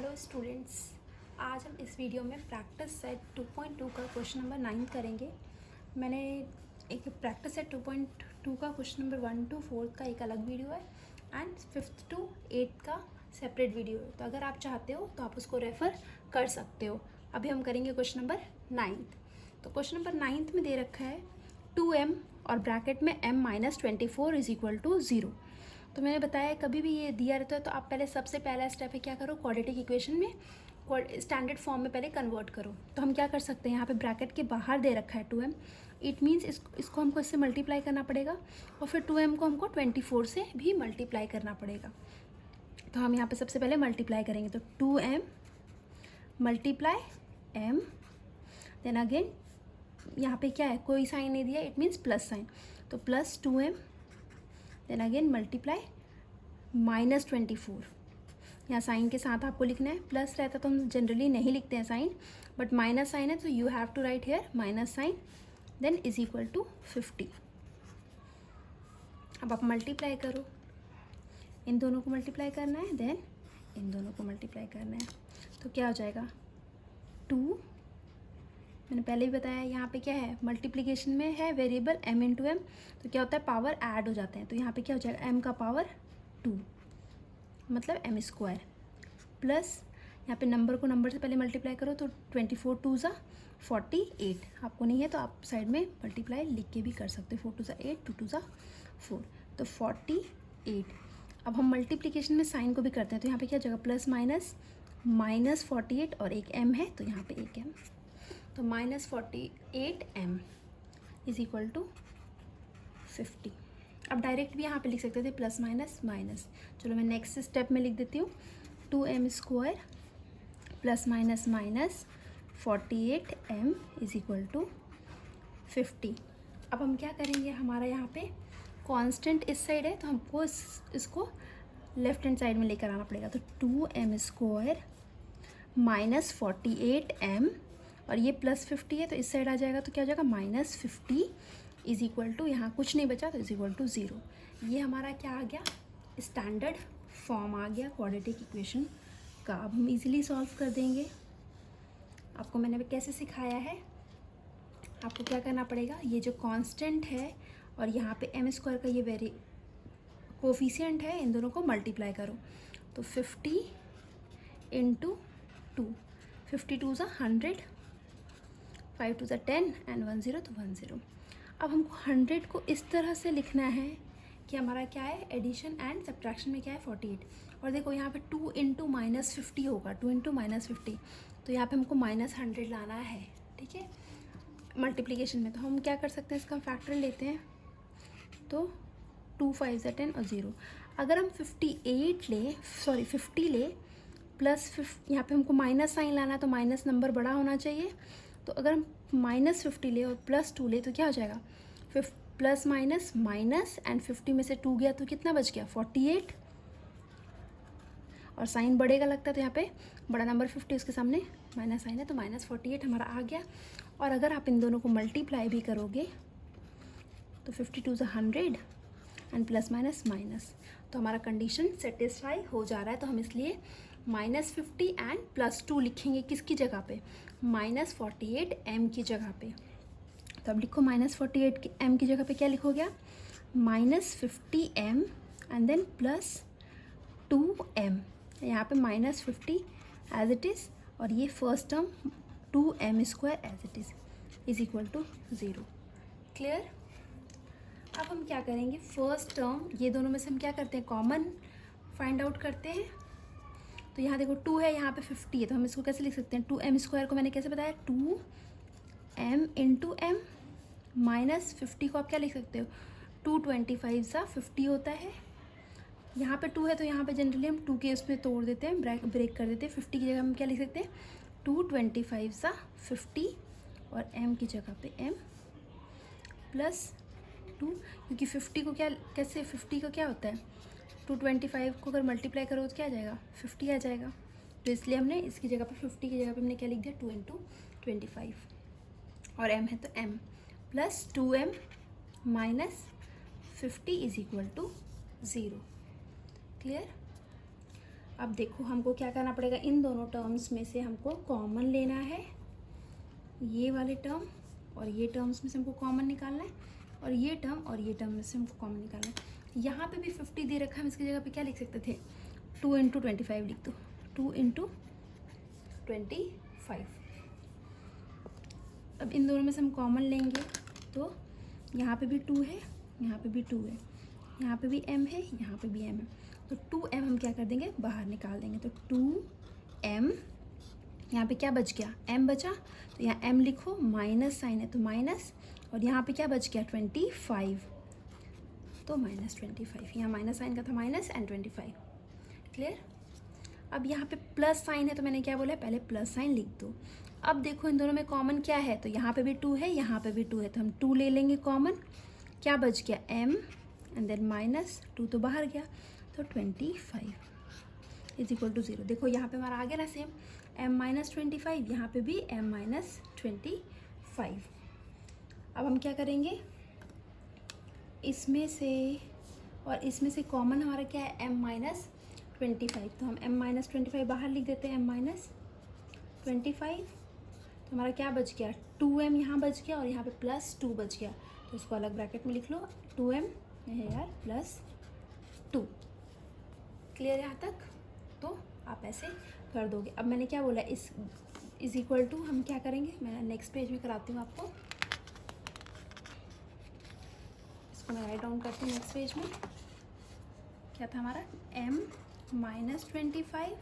Hello students, आज हम इस वीडियो में प्रैक्टिस सेट 2.2 का क्वेश्चन नंबर 9 करेंगे। मैंने एक प्रैक्टिस सेट 2.2 का क्वेश्चन नंबर 1 to 4 का एक अलग वीडियो है एंड 5th to 8th का सेपरेट वीडियो है, तो अगर आप चाहते हो तो आप उसको रेफ़र कर सकते हो। अभी हम करेंगे क्वेश्चन नंबर 9। तो क्वेश्चन नंबर 9 में दे रखा है 2m और ब्रैकेट में m-24 इज इक्वल टू 0। तो मैंने बताया कभी भी ये दिया रहता है तो आप पहले सबसे पहला स्टेप है क्या करो, क्वाड्रेटिक इक्वेशन में स्टैंडर्ड फॉर्म में पहले कन्वर्ट करो। तो हम क्या कर सकते हैं, यहाँ पे ब्रैकेट के बाहर दे रखा है 2m, इट मीन्स इसको हमको इससे मल्टीप्लाई करना पड़ेगा और फिर 2m को हमको 24 से भी मल्टीप्लाई करना पड़ेगा। तो हम यहाँ पे सबसे पहले मल्टीप्लाई करेंगे, तो 2m multiply m, then again यहाँ पे क्या है, कोई साइन नहीं दिया, इट मीन्स प्लस साइन, तो plus 2m, then again multiply -24। यहाँ साइन के साथ आपको लिखना है, प्लस रहता तो हम जनरली नहीं लिखते हैं साइन, बट माइनस साइन है तो you have to write here minus sign, then is equal to 50। अब आप मल्टीप्लाई करो, इन दोनों को मल्टीप्लाई करना है, देन इन दोनों को मल्टीप्लाई करना है, तो क्या हो जाएगा 2। मैंने पहले ही बताया यहाँ पे क्या है, मल्टीप्लिकेशन में है वेरिएबल m इंटू एम, तो क्या होता है पावर ऐड हो जाते हैं, तो यहाँ पे क्या हो जाएगा m का पावर 2 मतलब m स्क्वायर, प्लस यहाँ पे नंबर को नंबर से पहले मल्टीप्लाई करो तो 24 2 ज़ा 48, आपको नहीं है तो आप साइड में मल्टीप्लाई लिख के भी कर सकते हो, 4 2 ज़ा 8 2 2 ज़ा 4, तो 48। अब हम मल्टीप्लिकेशन में साइन को भी करते हैं, तो यहाँ पे क्या हो जाएगा प्लस माइनस -48 और एक m है तो यहाँ पे एक m, तो -48m इज इक्वल टू 50। अब डायरेक्ट भी यहाँ पे लिख सकते थे प्लस माइनस माइनस, चलो मैं नेक्स्ट स्टेप में लिख देती हूँ, 2m square plus minus minus 48m is equal to 50। अब हम क्या करेंगे, हमारा यहाँ पे कांस्टेंट इस साइड है तो हमको इसको लेफ्ट हैंड साइड में लेकर आना पड़ेगा, तो 2m स्क्वायर माइनस 48m और ये प्लस 50 है तो इस साइड आ जाएगा, तो क्या हो जाएगा -50 इज इक्वल टू, यहाँ कुछ नहीं बचा तो इज इक्वल टू 0। ये हमारा क्या आ गया, स्टैंडर्ड फॉर्म आ गया क्वाड्रेटिक इक्वेशन का। अब हम इजीली सॉल्व कर देंगे। आपको मैंने कैसे सिखाया है, आपको क्या करना पड़ेगा, ये जो कांस्टेंट है और यहाँ पे m स्क्वायर का ये कोफिशिएंट है, इन दोनों को मल्टीप्लाई करो, तो 50 इंटू 2, 52 ज़ा 100, 5 2 ज़ा 10 एंड 1 0 तो 1 0। अब हमको 100 को इस तरह से लिखना है कि हमारा क्या है, एडिशन एंड सब्ट्रैक्शन में क्या है 48, और देखो यहाँ पे 2 इंटू -50 होगा, 2 इंटू -50, तो यहाँ पे हमको -100 लाना है, ठीक है, मल्टीप्लिकेशन में। तो हम क्या कर सकते हैं, इसका फैक्टर लेते हैं, तो 2 5 ज़ा 10 और 0। अगर हम 50 ले प्लस यहाँ पे हमको माइनस साइन लाना है तो माइनस नंबर बड़ा होना चाहिए, तो अगर हम -50 ले और +2 ले तो क्या हो जाएगा, प्लस माइनस माइनस एंड 50 में से 2 गया तो कितना बच गया 48, और साइन बढ़ेगा लगता है तो यहाँ पे बड़ा नंबर 50 उसके सामने माइनस साइन है तो -48 हमारा आ गया। और अगर आप इन दोनों को मल्टीप्लाई भी करोगे तो 52 ज़ा 100 एंड प्लस माइनस माइनस, तो हमारा कंडीशन सेटिस्फाई हो जा रहा है, तो हम इसलिए -50 एंड +2 लिखेंगे किसकी जगह पे, -48m की जगह पे। तो अब लिखो -48m की जगह पे क्या लिखोगे आप, -50m एंड देन +2m, यहाँ पे -50 एज इट इज़ और ये first term 2m square as it is equal to 0। Clear. अब हम क्या करेंगे, फर्स्ट टर्म ये दोनों में से हम क्या करते हैं, कॉमन फाइंड आउट करते हैं। तो यहाँ देखो 2 है, यहाँ पे 50 है, तो हम इसको कैसे लिख सकते हैं, 2m स्क्वायर को मैंने कैसे बताया 2m इंटू m, -50 को आप क्या लिख सकते हो, 225 सा 50 होता है। यहाँ पे 2 है तो यहाँ पे जनरली हम 2 के उसमें तोड़ देते हैं, ब्रेक कर देते हैं, 50 की जगह हम क्या लिख सकते हैं 225 सा 50 और m की जगह पे m +2, क्योंकि 50 को क्या कैसे 50 का क्या होता है 225 को अगर मल्टीप्लाई करो तो क्या आ जाएगा 50 आ जाएगा, तो इसलिए हमने इसकी जगह पे 50 की जगह पे हमने क्या लिख दिया 2 इंटू 25 और m है तो m +2m -50 is equal to 0। Clear. अब देखो हमको क्या करना पड़ेगा, इन दोनों टर्म्स में से हमको कॉमन लेना है, ये वाले टर्म और ये टर्म्स में से हमको कॉमन निकालना है, और ये टर्म और ये टर्म में से हमको कॉमन निकालना है। यहाँ पे भी 50 दे रखा है, हम इसकी जगह पे क्या लिख सकते थे, 2 × 25 लिख दो, 2 × 25। अब इन दोनों में से हम कॉमन लेंगे तो यहाँ पे भी 2 है, यहाँ पे भी 2 है, यहाँ पे भी m है, यहाँ पे भी m है, तो 2m हम क्या कर देंगे, बाहर निकाल देंगे। तो 2m, यहाँ पे क्या बच गया, m बचा, तो यहाँ m लिखो, माइनस साइन है तो माइनस, और यहाँ पे क्या बच गया, 25, तो -25, यहाँ माइनस साइन का था माइनस एंड 25। क्लियर। अब यहाँ पे प्लस साइन है तो मैंने क्या बोला है, पहले प्लस साइन लिख दो। अब देखो इन दोनों में कॉमन क्या है, तो यहाँ पे भी 2 है, यहाँ पे भी 2 है, तो हम 2 ले लेंगे कॉमन, क्या बच गया, m एंड देन माइनस 2 तो बाहर गया, तो 25 = 0। देखो यहाँ पे हमारा आ गया ना सेम, m-25, यहाँ पे भी m-25। अब हम क्या करेंगे, इसमें से और इसमें से कॉमन हमारा क्या है, m-25, तो हम m-25 बाहर लिख देते हैं, m-25, तो हमारा क्या बच गया, 2m यहाँ बच गया और यहाँ पे +2 बच गया, तो इसको अलग ब्रैकेट में लिख लो, 2m है यार +2। क्लियर यहाँ तक, तो आप ऐसे कर दोगे। अब मैंने क्या बोला, इस = हम क्या करेंगे, मैं नेक्स्ट पेज में कराती हूँ आपको, इसको मैं राइट डाउन करती हूँ नेक्स्ट पेज में। क्या था हमारा, m-25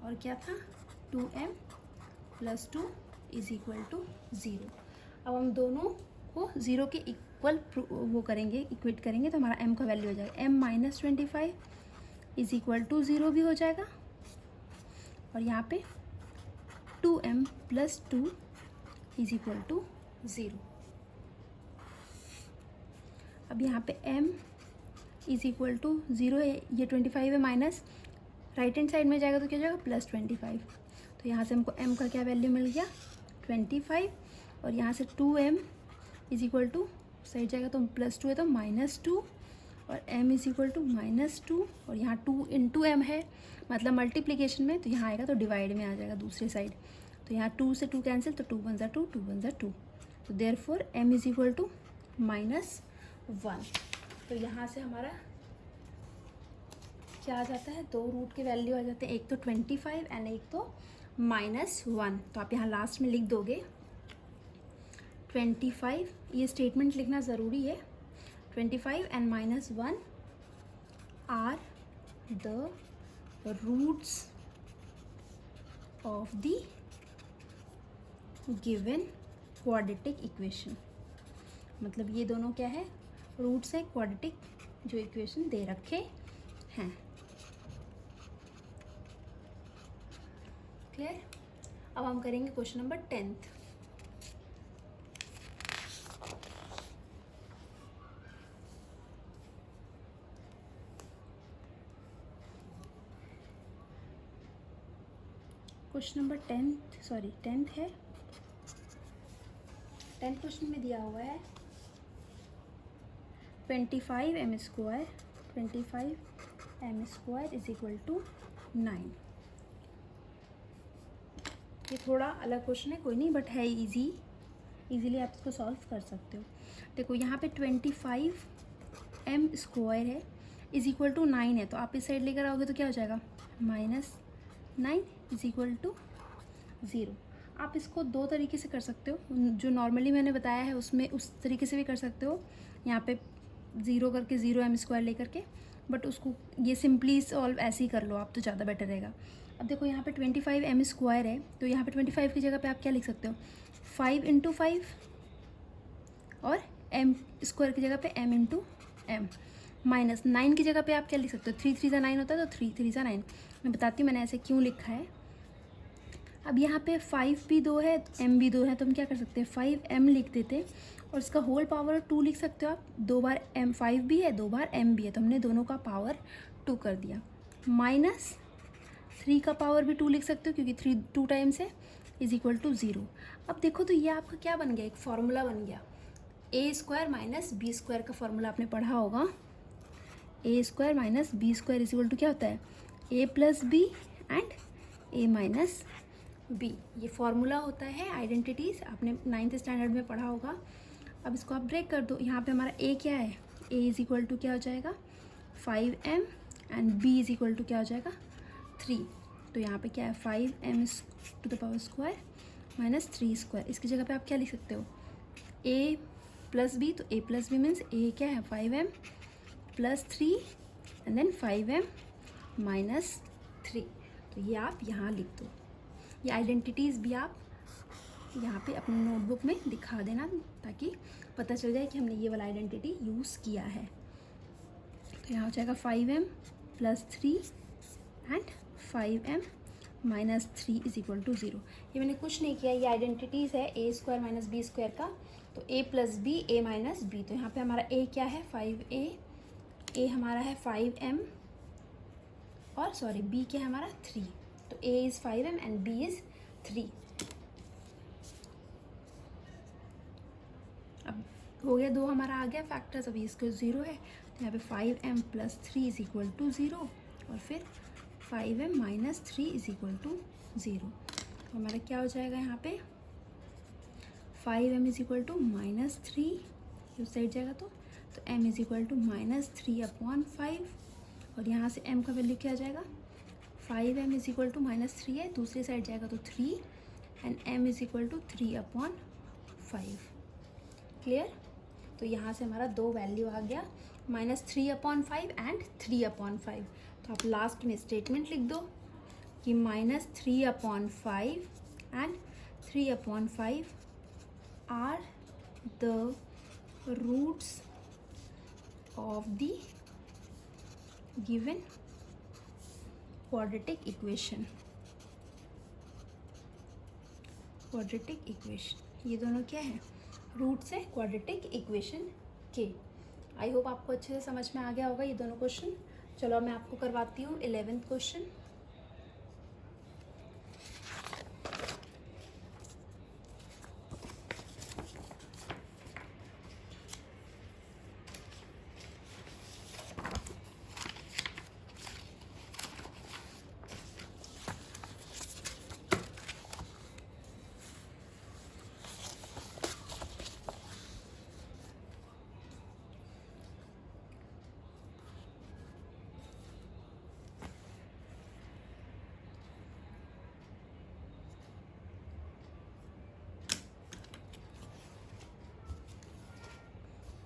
और क्या था, 2m + 2 = 0। अब हम दोनों को 0 के इक्वल वो करेंगे, इक्वेट करेंगे, तो हमारा m का वैल्यू हो जाएगा, m-25 = 0 भी हो जाएगा, और यहाँ पे 2m + 2 = 0। अब यहाँ पे m = 0 है, ये 25 है माइनस, राइट हैंड साइड में जाएगा तो क्या हो जाएगा, +25, तो यहाँ से हमको m का क्या वैल्यू मिल गया, 25, और यहाँ से 2m = साइड जाएगा तो +2 है तो -2, और m = -2, और यहाँ 2 × m है, मतलब मल्टीप्लिकेशन में, तो यहाँ आएगा तो डिवाइड में आ जाएगा दूसरी साइड, तो यहाँ 2 से 2 कैंसिल, तो 2 × 2, 2 × 2, तो देयरफॉर m = -1। तो यहाँ से हमारा क्या आ जाता है, 2 रूट के वैल्यू आ जाते हैं, एक तो 25 एंड एक तो -1। तो आप यहाँ लास्ट में लिख दोगे 25, ये स्टेटमेंट लिखना ज़रूरी है, 25 and -1 are the roots of the given quadratic equation. मतलब ये दोनों क्या है, रूट्स है क्वाड्रेटिक जो इक्वेशन दे रखे हैं। क्लियर। अब हम करेंगे क्वेश्चन नंबर 10। क्वेश्चन नंबर 10 है, 10 क्वेश्चन में दिया हुआ है 25m² = 9। ये थोड़ा अलग क्वेश्चन है, कोई नहीं, बट है इजीली आप इसको सॉल्व कर सकते हो। देखो यहाँ पे 25m² है = 9 है, तो आप इस साइड लेकर आओगे तो क्या हो जाएगा, -9 = 0। आप इसको दो तरीके से कर सकते हो, जो नॉर्मली मैंने बताया है उसमें उस तरीके से भी कर सकते हो, यहाँ पे 0 करके 0m² लेकर के, बट उसको ये सिंपली सॉल्व ऐसे ही कर लो आप, तो ज़्यादा बेटर रहेगा। अब देखो यहाँ पे 25m² है, तो यहाँ पे 25 की जगह पे आप क्या लिख सकते हो, 5 × 5, और m² की जगह पे m × m, -9 की जगह पे आप क्या लिख सकते हो, 3 × 3 = 9 होता है, तो 3 × 3 = 9। मैं बताती हूँ मैंने ऐसे क्यों लिखा है। अब यहाँ पे 5 भी 2 है, m भी 2 है, तो हम क्या कर सकते हैं, 5m लिख देते, और इसका होल पावर 2 लिख सकते हो आप, 2 बार m 5 भी है, 2 बार m भी है, तो हमने दोनों का पावर 2 कर दिया। -3 का पावर भी 2 लिख सकते हो, क्योंकि 3 2 टाइम्स है, = 0। अब देखो तो ये आपका क्या बन गया, एक फॉर्मूला बन गया, a² - b² का फॉर्मूला आपने पढ़ा होगा, a² - b² = क्या होता है, A plus B and A minus B, ये फॉर्मूला होता है आइडेंटिटीज़, आपने 9th स्टैंडर्ड में पढ़ा होगा। अब इसको आप ब्रेक कर दो। यहाँ पे हमारा ए क्या है, ए इज़ इक्वल टू क्या हो जाएगा 5m and B is equal to क्या हो जाएगा 3। तो यहाँ पे क्या है 5m to the power square minus 3 square. इसकी जगह पे आप क्या लिख सकते हो a प्लस बी, तो a plus B means a क्या है 5m plus 3 and then 5m minus 3। तो ये आप यहाँ लिख दो। ये आइडेंटिटीज़ भी आप यहाँ पे अपने नोटबुक में दिखा देना ताकि पता चल जाए कि हमने ये वाला आइडेंटिटी यूज़ किया है। तो यहाँ हो जाएगा 5m plus 3 and 5m minus 3 is equal to 0। ये मैंने कुछ नहीं किया, ये आइडेंटिटीज़ है a square minus B square का। तो a plus B, a minus B, तो यहाँ पे हमारा a क्या है 5a, a हमारा है 5m और सॉरी b क्या है हमारा 3। तो a is 5m and b is 3। अब हो गया, दो हमारा आ गया फैक्टर्स, अभी इसको 0 है। तो यहाँ पे 5m plus 3 is equal to 0 और फिर 5m minus 3 is equal to 0। तो हमारा क्या हो जाएगा यहाँ पे 5m is equal to minus 3, उस साइड जाएगा तो m is equal to minus 3/5 और यहाँ से m का वैल्यू क्या आ जाएगा 5m is equal to minus 3 है, दूसरी साइड जाएगा तो 3 and m is equal to 3/5। Clear. तो यहाँ से हमारा दो वैल्यू आ गया माइनस 3/5 एंड 3/5। तो आप लास्ट में स्टेटमेंट लिख दो कि minus 3/5 and 3/5 are the roots of the given quadratic equation. Quadratic equation ये दोनों क्या है रूट्स है क्वाड्रेटिक इक्वेशन के। आई होप आपको अच्छे से समझ में आ गया होगा ये दोनों क्वेश्चन। चलो मैं आपको करवाती हूँ 11th क्वेश्चन।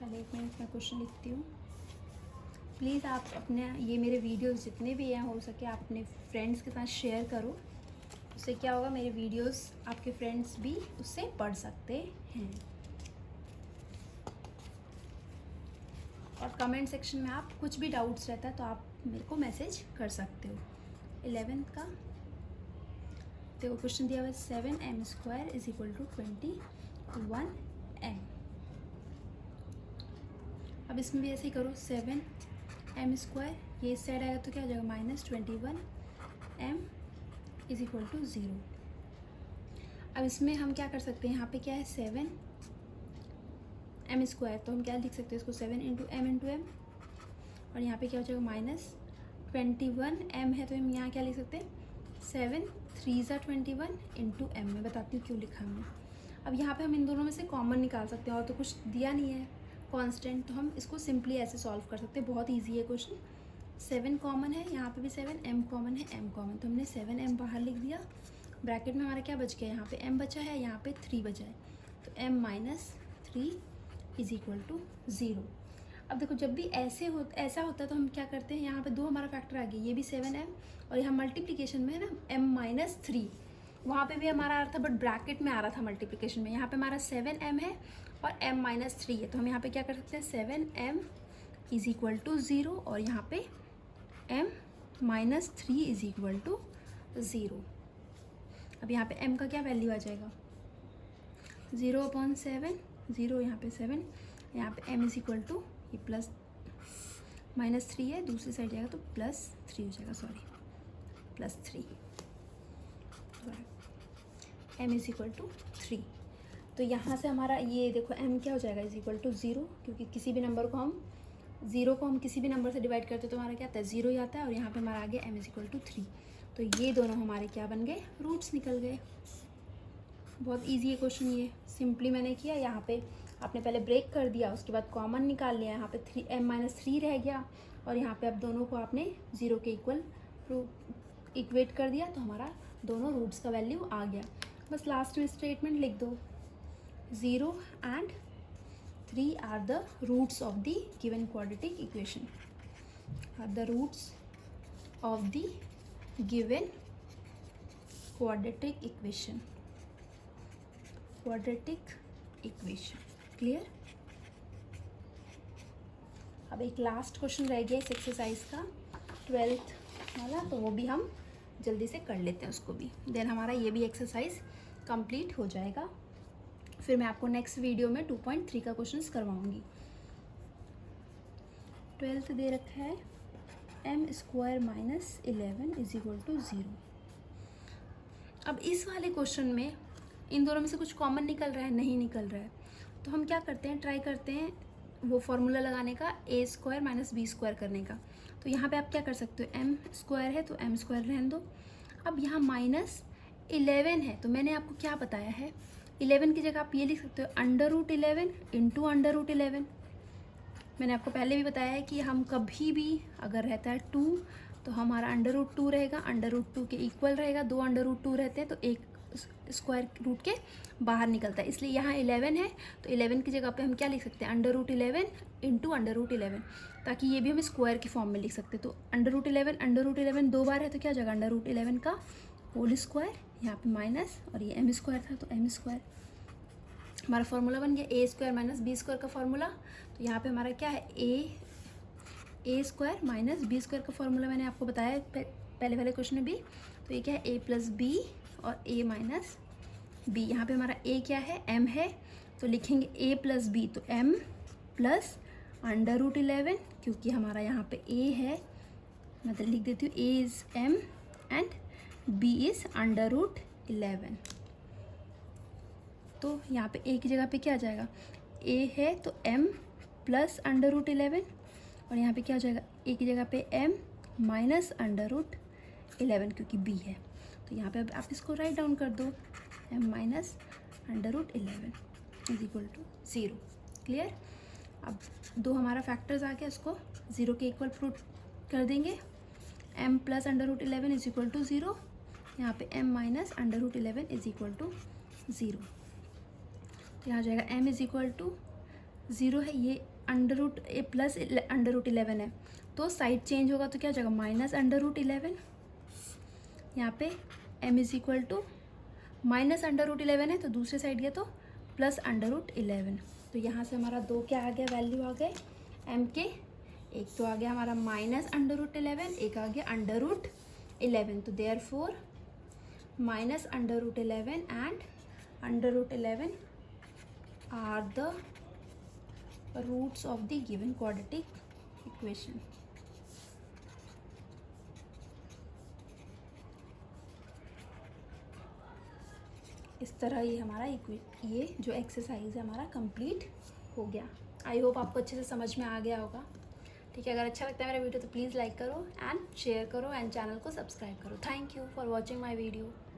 पहले 1 मिनट में क्वेश्चन लिखती हूँ। प्लीज़ आप अपने ये मेरे वीडियोस जितने भी हैं हो सके आप अपने फ्रेंड्स के साथ शेयर करो। उससे क्या होगा मेरे वीडियोस आपके फ्रेंड्स भी उससे पढ़ सकते हैं। और कमेंट सेक्शन में आप कुछ भी डाउट्स रहता है तो आप मेरे को मैसेज कर सकते हो। 11th का देखो क्वेश्चन दिया हुआ है 7m² is equal to 21m। अब इसमें भी ऐसे ही करो 7m², ये इस साइड आएगा तो क्या हो जाएगा minus 21m is equal to 0। अब इसमें हम क्या कर सकते हैं, यहाँ पे क्या है 7m², तो हम क्या लिख सकते हैं इसको 7 इंटू m और यहाँ पे क्या हो जाएगा माइनस 21m है तो हम यहाँ क्या लिख सकते हैं 7 3 × 21 इंटू m। मैं बताती हूँ क्यों लिखा हमने। अब यहाँ पे हम इन दोनों में से कॉमन निकाल सकते हैं और तो कुछ दिया नहीं है कांस्टेंट, तो हम इसको सिंपली ऐसे सॉल्व कर सकते हैं। बहुत इजी है क्वेश्चन। 7 कॉमन है, यहाँ पे भी 7, m कॉमन है, m कॉमन, तो हमने 7m बाहर लिख दिया। ब्रैकेट में हमारा क्या बच गया, यहाँ पे m बचा है, यहाँ पे 3 बचा है, तो m minus 3 is equal to 0। अब देखो जब भी ऐसा होता है तो हम क्या करते हैं, यहाँ पे दो हमारा फैक्टर आ गया, ये भी 7m और यहाँ मल्टीप्लिकेशन में है ना m माइनस 3, वहाँ पे भी हमारा आ रहा था बट ब्रैकेट में आ रहा था मल्टीप्लिकेशन में। यहाँ पे हमारा 7m है और m माइनस 3 है, तो हम यहाँ पे क्या कर सकते हैं 7m इज इक्वल टू 0 और यहाँ पे m minus 3 is equal to 0। अब यहाँ पे m का क्या वैल्यू आ जाएगा 0/7, 0 यहाँ पे 7, यहाँ पे m इज इक्वल टू ये प्लस माइनस 3 है, दूसरी साइड जाएगा तो प्लस 3 हो जाएगा, sorry plus 3, m is equal to 3। तो यहाँ से हमारा ये देखो m क्या हो जाएगा इज इक्वल टू 0, क्योंकि किसी भी नंबर को हम ज़ीरो को हम किसी भी नंबर से डिवाइड करते हैं तो हमारा क्या आता है, ज़ीरो ही आता है। और यहाँ पे हमारा आ गया m इक्वल टू 3। तो ये दोनों हमारे क्या बन गए, रूट्स निकल गए। बहुत इजी है क्वेश्चन ये, सिंपली मैंने किया। यहाँ पे आपने पहले ब्रेक कर दिया, उसके बाद कॉमन निकाल लिया, यहाँ पे m-3 रह गया, और यहाँ पे अब दोनों को आपने ज़ीरो के इक्वल इक्वेट कर दिया, तो हमारा दोनों रूट्स का वैल्यू आ गया। बस लास्ट में स्टेटमेंट लिख दो, 0 and 3 are the roots of the given quadratic equation, are the roots of the given quadratic equation, clear. अब एक लास्ट क्वेश्चन रह गया इस एक्सरसाइज का, 12th वाला, तो वो भी हम जल्दी से कर लेते हैं उसको भी, देन हमारा ये भी एक्सरसाइज कंप्लीट हो जाएगा। फिर मैं आपको नेक्स्ट वीडियो में 2.3 का क्वेश्चंस करवाऊंगी। 12th दे रखा है m² - 11 = 0। अब इस वाले क्वेश्चन में इन दोनों में से कुछ कॉमन निकल रहा है, नहीं निकल रहा है, तो हम क्या करते हैं, ट्राई करते हैं वो फॉर्मूला लगाने का, a² - b² करने का। तो यहाँ पे आप क्या कर सकते हो, m² है तो m² रहने दो। अब यहाँ -11 है, तो मैंने आपको क्या बताया है, 11 की जगह आप ये लिख सकते हो √11 इंटू √11। मैंने आपको पहले भी बताया है कि हम कभी भी अगर रहता है 2 तो हमारा √2 रहेगा, √2 के इक्वल रहेगा। 2 √2 रहते हैं तो एक स्क्वायर रूट के बाहर निकलता है, इसलिए यहाँ 11 है तो 11 की जगह पे हम क्या लिख सकते हैं, √11 इंटू √11, ताकि ये भी हम स्क्वायर की फॉर्म में लिख सकते हैं। तो √11 दो बार है तो क्या हो जाएगा, √11 का होल स्क्वायर, यहाँ पे माइनस, और ये m² था तो m²। हमारा फॉर्मूला बन गया a² - b² का फॉर्मूला। तो यहाँ पे हमारा क्या है, a² - b² का फॉर्मूला मैंने आपको बताया पहले वाले क्वेश्चन में भी। तो ये क्या है, a + b और a - b। यहाँ पे हमारा a क्या है, m है, तो लिखेंगे a + b, तो m प्लस √11, क्योंकि हमारा यहाँ पे a है, मतलब लिख देती हूँ a is m and b is √11। तो यहाँ पे a की जगह पे क्या आ जाएगा, a है तो m प्लस √11, और यहाँ पे क्या हो जाएगा, a की जगह पे m माइनस √11, क्योंकि b है। तो यहाँ पे अब आप इसको राइट डाउन कर दो, m माइनस √11 = 0, क्लियर। अब दो हमारा फैक्टर्स आ गया, उसको 0 के इक्वल प्रूफ कर देंगे। m प्लस √11 = 0, यहाँ पे m माइनस √11 = 0। तो यहाँ जाएगा m = 0 है, ये a प्लस √11 है, तो साइड चेंज होगा तो क्या हो जाएगा, माइनस √11। यहाँ पे m = माइनस √11 है, तो दूसरे साइड गया तो प्लस √11। तो यहाँ से हमारा दो क्या आ गया, वैल्यू आ गए m के, एक तो आ गया हमारा माइनस √11, एक आ गया √11। तो therefore minus √11 and √11 are the roots of the given quadratic equation। इस तरह ये हमारा ये जो एक्सरसाइज है हमारा कंप्लीट हो गया। आई होप आपको अच्छे से समझ में आ गया होगा। ठीक है, अगर अच्छा लगता है मेरा वीडियो तो प्लीज़ लाइक करो एंड शेयर करो एंड चैनल को सब्सक्राइब करो। Thank you for watching my video.